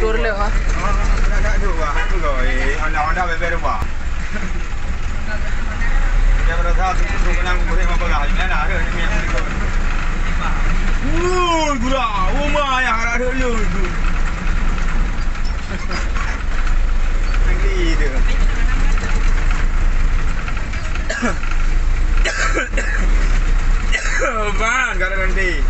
tur le ha. Nak tu wah, tu goi. Anda bebe rumah. Dia berasa tu kenang boleh apa lah. Mana ada ni yang tu. Gura, rumah yang ada dulu tu. Angli tu. Van, kada nanti.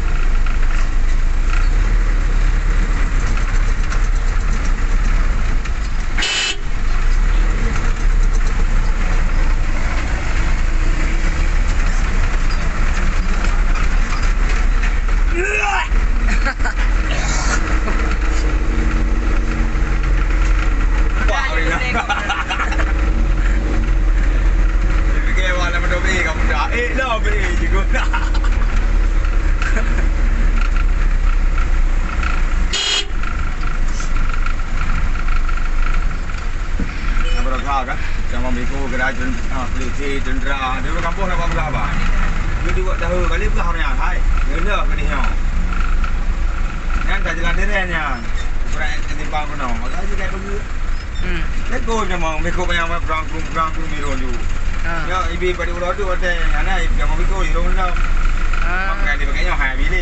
Tendera, dia kampung nak belah apa? Dia buat tahu kali belah orang yang hai. Gila ke dia. Yang tak jalan derenya. Peran timbang kono. Maka dia pergi. Leko memang meko yang perang mirun tu. Ya, ibi pada ulah tu ada anak ibu yang meko irong dah. Makan dia pakainya hai bila.